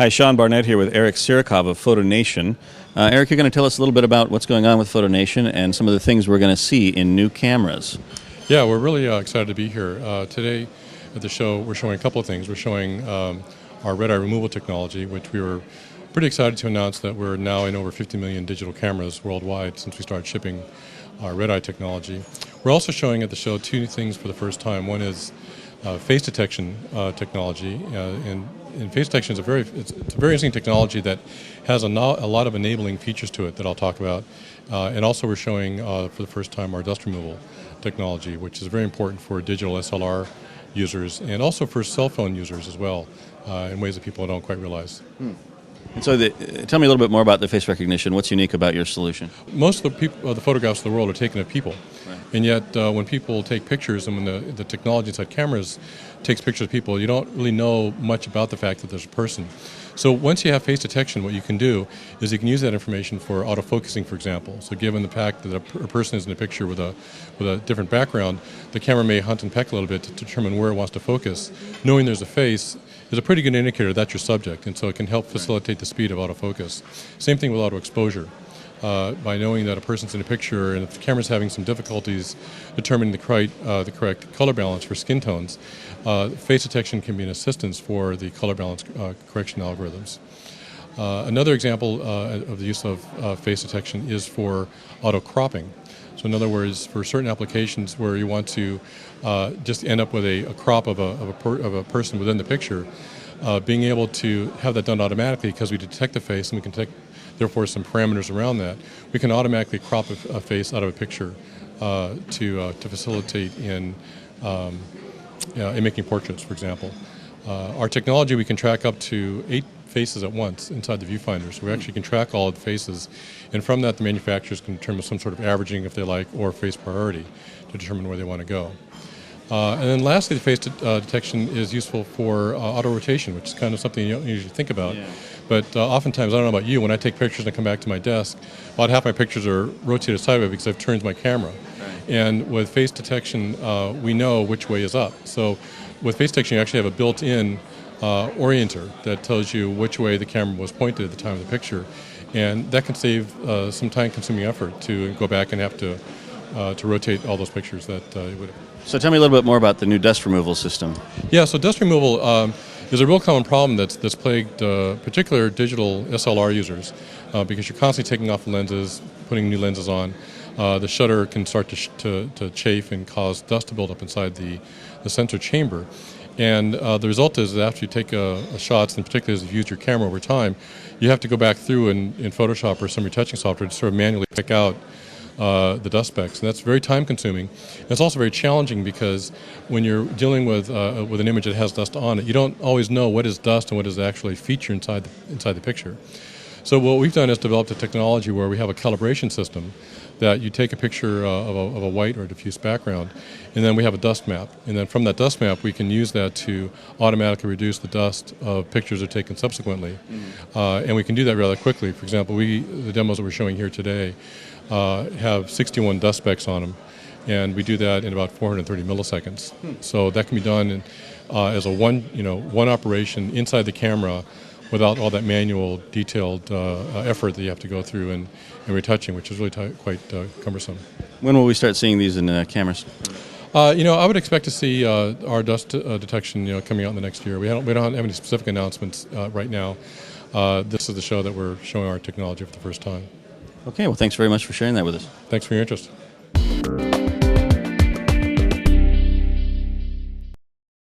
Hi, Sean Barnett here with Eric Sirikov of FotoNation. Eric, you're going to tell us a little bit about what's going on with FotoNation and some of the things we're going to see in new cameras. Yeah, we're really excited to be here. Today at the show, we're showing a couple of things. We're showing our red eye removal technology, which we were pretty excited to announce that we're now in over 50 million digital cameras worldwide since we started shipping our red eye technology. We're also showing at the show two things for the first time. One is face detection technology, and face detection is it's a very interesting technology that has a lot of enabling features to it that I'll talk about. And also we're showing for the first time our dust removal technology, which is very important for digital SLR users and also for cell phone users as well, in ways that people don't quite realize. And so tell me a little bit more about the face recognition. What's unique about your solution? Most of the photographs of the world are taken of people. Right. And yet when people take pictures and when the technology inside cameras takes pictures of people, you don't really know much about the fact that there's a person. So once you have face detection, what you can do is you can use that information for autofocusing, for example. So given the fact that a person is in a picture with a different background, the camera may hunt and peck a little bit to determine where it wants to focus. Knowing there's a face is a pretty good indicator that's your subject, and so it can help facilitate the speed of autofocus. Same thing with auto exposure. By knowing that a person's in a picture and if the camera's having some difficulties determining the correct color balance for skin tones, face detection can be an assistance for the color balance correction algorithms. Another example of the use of face detection is for auto cropping. So in other words, for certain applications where you want to just end up with a crop of a person within the picture, being able to have that done automatically because we detect the face and we can detect therefore some parameters around that, we can automatically crop a face out of a picture to facilitate in making portraits, for example. Our technology, we can track up to 8 faces at once inside the viewfinder, so we actually can track all of the faces, and from that the manufacturers can determine some sort of averaging if they like, or face priority to determine where they want to go. And then lastly, the face detection is useful for auto rotation, which is kind of something you don't usually think about. Yeah. But oftentimes, I don't know about you, when I take pictures and I come back to my desk, about half my pictures are rotated sideways because I've turned my camera. Right. And with face detection, we know which way is up. So with face detection, you actually have a built-in orienter that tells you which way the camera was pointed at the time of the picture. And that can save some time-consuming effort to go back and have to rotate all those pictures that you would have. So tell me a little bit more about the new dust removal system. Yeah, so dust removal is a real common problem that's plagued particular digital SLR users because you're constantly taking off the lenses, putting new lenses on. The shutter can start to chafe and cause dust to build up inside the sensor chamber. And the result is that after you take shots, and particularly as you've used your camera over time, you have to go back through in Photoshop or some retouching software to sort of manually pick out the dust specks, and that's very time-consuming. It's also very challenging because when you're dealing with an image that has dust on it, you don't always know what is dust and what is actually feature inside the picture. So what we've done is developed a technology where we have a calibration system that you take a picture of a white or diffuse background, and then we have a dust map. And then from that dust map, we can use that to automatically reduce the dust of pictures that are taken subsequently. And we can do that rather quickly. For example, the demos that we're showing here today have 61 dust specks on them, and we do that in about 430 milliseconds. So that can be done as a one operation inside the camera without all that manual, detailed effort that you have to go through and retouching, which is really quite cumbersome. When will we start seeing these in cameras? I would expect to see our dust detection coming out in the next year. We don't have any specific announcements right now. This is the show that we're showing our technology for the first time. Okay, well, thanks very much for sharing that with us. Thanks for your interest.